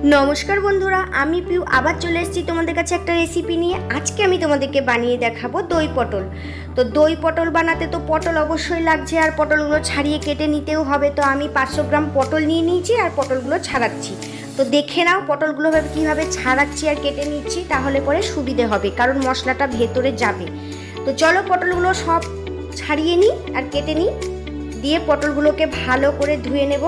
নমস্কার বন্ধুরা, আমি পিউ আবার চলে এসেছি তোমাদের কাছে একটা রেসিপি নিয়ে। আজকে আমি তোমাদেরকে বানিয়ে দেখাবো দই পটল। তো দই পটল বানাতে তো পটল অবশ্যই লাগছে, আর পটলগুলো ছাড়িয়ে কেটে নিতেও হবে। তো আমি 500 গ্রাম পটল নিয়ে নিয়েছি আর পটলগুলো ছাড়াচ্ছি। তো দেখে নাও পটলগুলো কীভাবে ছাড়াচ্ছি আর কেটে নিচ্ছি, তাহলে পরে সুবিধে হবে, কারণ মশলাটা ভেতরে যাবে। তো চলো পটলগুলো সব ছাড়িয়ে নিই আর কেটে নিই। দিয়ে পটলগুলোকে ভালো করে ধুয়ে নেব।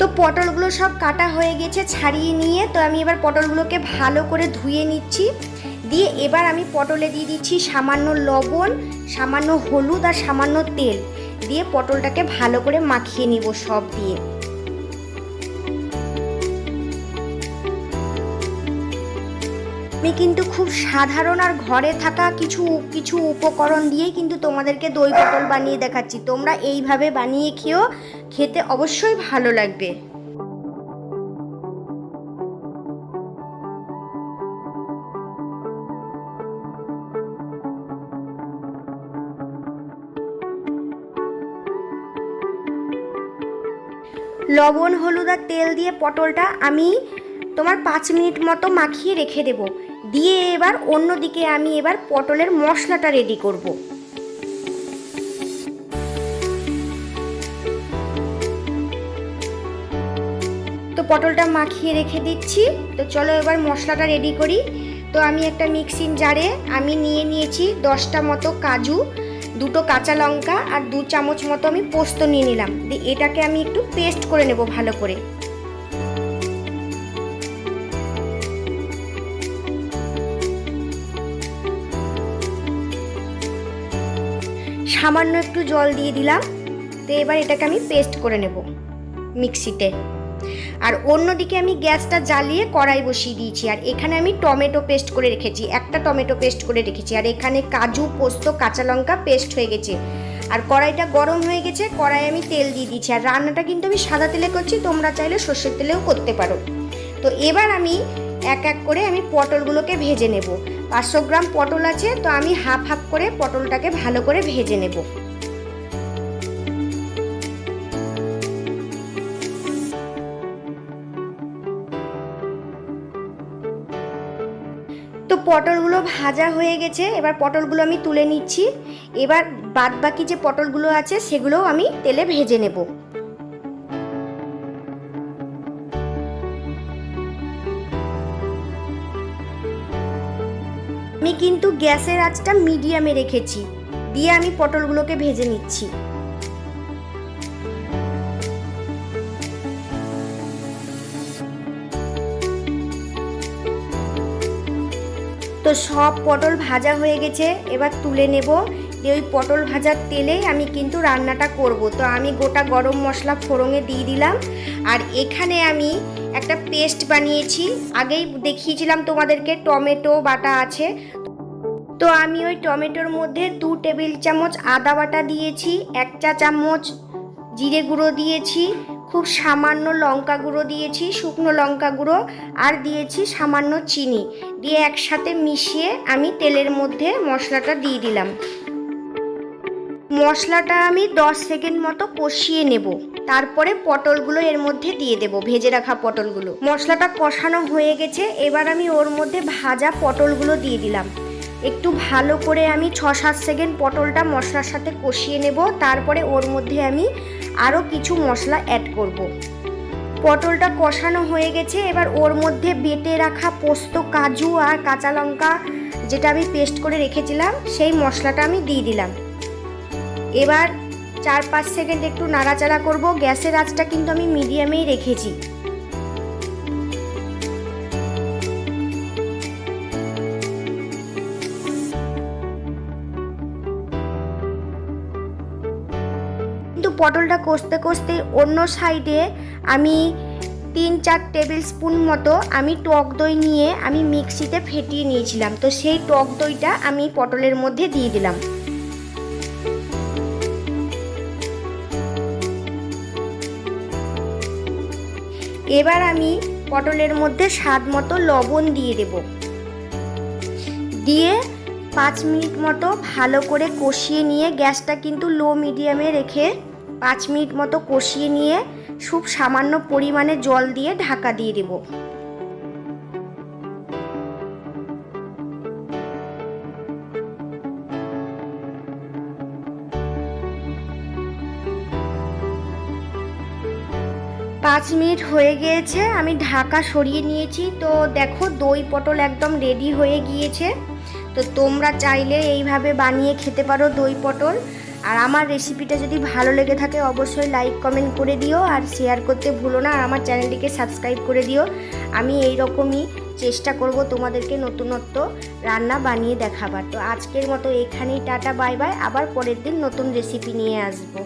তো পটলগুলো সব কাটা হয়ে গেছে ছাড়িয়ে নিয়ে। তো আমি এবার পটলগুলোকে ভালো করে ধুয়ে নিচ্ছি। দিয়ে এবার আমি পটলে দিয়ে দিচ্ছি সামান্য লবণ, সামান্য হলুদ আর সামান্য তেল। দিয়ে পটলটাকে ভালো করে মাখিয়ে নিব সব দিয়ে। আমি কিন্তু খুব সাধারণ আর ঘরে থাকা কিছু উপকরণ দিয়েই কিন্তু তোমাদেরকে দই পটল বানিয়ে দেখাচ্ছি। তোমরা এইভাবে বানিয়ে খেও, খেতে অবশ্যই ভালো লাগবে। লবণ, হলুদ আর তেল দিয়ে পটলটা আমি তোমার 5 মিনিট মতো মাখিয়ে রেখে দেব। দিয়ে এবার অন্যদিকে আমি এবার পটলের মশলাটা রেডি করব। তো পটলটা মাখিয়ে রেখে দিচ্ছি। তো চলো এবার মশলাটা রেডি করি। তো আমি একটা মিক্সিং জারে আমি নিয়ে নিয়েছি 10টা মতো কাজু, 2টো কাঁচা লঙ্কা আর 2 চামচ মতো আমি পোস্ত নিয়ে নিলাম। দিয়ে এটাকে আমি একটু পেস্ট করে নেব ভালো করে। সামান্য একটু জল দিয়ে দিলাম। তো এবার এটাকে আমি পেস্ট করে নেব মিক্সিতে। আর অন্যদিকে আমি গ্যাসটা জ্বালিয়ে কড়াই বসিয়ে দিয়েছি। আর এখানে আমি টমেটো পেস্ট করে রেখেছি, একটা টমেটো পেস্ট করে রেখেছি। আর এখানে কাজু, পোস্ত, কাঁচা লঙ্কা পেস্ট হয়ে গেছে। আর কড়াইটা গরম হয়ে গেছে, কড়াই আমি তেল দিয়ে দিচ্ছি। আর রান্নাটা কিন্তু আমি সাদা তেলে করছি, তোমরা চাইলে সর্ষের তেলেও করতে পারো। তো এবার আমি এক এক করে আমি পটলগুলোকে ভেজে নেব। 500 গ্রাম পটল আছে, তো আমি হাফ হাফ করে পটলটাকে ভালো করে ভেজে নেব। তো পটলগুলো ভাজা হয়ে গেছে, এবার পটলগুলো আমি তুলে নিচ্ছি। এবার বাদ বাকি যে পটলগুলো আছে সেগুলোও আমি তেলে ভেজে নেব। আমি কিন্তু গ্যাসের আঁচটা মিডিয়ামে রেখেছি। দিয়ে আমি পটলগুলোকে ভেজে নিচ্ছি। তো সব পটল ভাজা হয়ে গেছে, এবার তুলে নেব। দিয়ে ওই পটল ভাজার তেলেই আমি কিন্তু রান্নাটা করব। তো আমি গোটা গরম মশলা ফোড়নে দিয়ে দিলাম। আর এখানে আমি একটা পেস্ট বানিয়েছি, আগেই দেখিয়েছিলাম তোমাদেরকে, টমেটো বাটা আছে। তো আমি ওই টমেটোর মধ্যে 2 টেবিল চামচ আদা বাটা দিয়েছি, 1 চা চামচ জিরে গুঁড়ো দিয়েছি, খুব সামান্য লঙ্কা গুঁড়ো দিয়েছি, শুকনো লঙ্কা গুঁড়ো, আর দিয়েছি সামান্য চিনি। দিয়ে একসাথে মিশিয়ে আমি তেলের মধ্যে মশলাটা দিয়ে দিলাম। মশলাটা আমি 10 সেকেন্ড মতো কষিয়ে নেব। তারপরে পটলগুলো এর মধ্যে দিয়ে দেব, ভেজে রাখা পটলগুলো। মশলাটা কষানো হয়ে গেছে, এবার আমি ওর মধ্যে ভাজা পটলগুলো দিয়ে দিলাম। একটু ভালো করে আমি 6-7 সেকেন্ড পটলটা মশলার সাথে কষিয়ে নেব। তারপরে ওর মধ্যে আমি আরও কিছু মশলা অ্যাড করব। পটলটা কষানো হয়ে গেছে, এবার ওর মধ্যে বেটে রাখা পোস্ত, কাজু আর কাঁচা লঙ্কা যেটা আমি পেস্ট করে রেখেছিলাম সেই মশলাটা আমি দিয়ে দিলাম। এবার 4-5 সেকেন্ড একটু নাড়াচাড়া করব। গ্যাসের আঁচটা কিন্তু আমি মিডিয়ামেই রেখেছি। কিন্তু পটলটা কষতে কষতে অন্য সাইডে আমি 3-4 টেবিল স্পুন মতো আমি টক দই নিয়ে আমি মিক্সিতে ফেটিয়ে নিয়েছিলাম। তো সেই টক দইটা আমি পটলের মধ্যে দিয়ে দিলাম। এবার আমি পটলের মধ্যে স্বাদ মতো লবণ দিয়ে দেব। দিয়ে 5 মিনিট মতো ভালো করে কষিয়ে নিয়ে, গ্যাসটা কিন্তু লো মিডিয়ামে রেখে 5 মিনিট মতো কষিয়ে নিয়ে খুব সামান্য পরিমাণে জল দিয়ে ঢাকা দিয়ে দেব। পাঁচ মিনিট হয়ে গিয়েছে, আমি ঢাকা সরিয়ে নিয়েছি। তো দেখো দই পটল একদম রেডি হয়ে গিয়েছে। তো তোমরা চাইলে এইভাবে বানিয়ে খেতে পারো দই পটল। আর আমার রেসিপিটা যদি ভালো লেগে থাকে অবশ্যই লাইক কমেন্ট করে দিও আর শেয়ার করতে ভুলো না। আর আমার চ্যানেলটিকে সাবস্ক্রাইব করে দিও। আমি এই রকমই চেষ্টা করব তোমাদেরকে নতুনত্ব রান্না বানিয়ে দেখাবার। তো আজকের মতো এখানেই টাটা বাই বাই, আবার পরের দিন নতুন রেসিপি নিয়ে আসবো।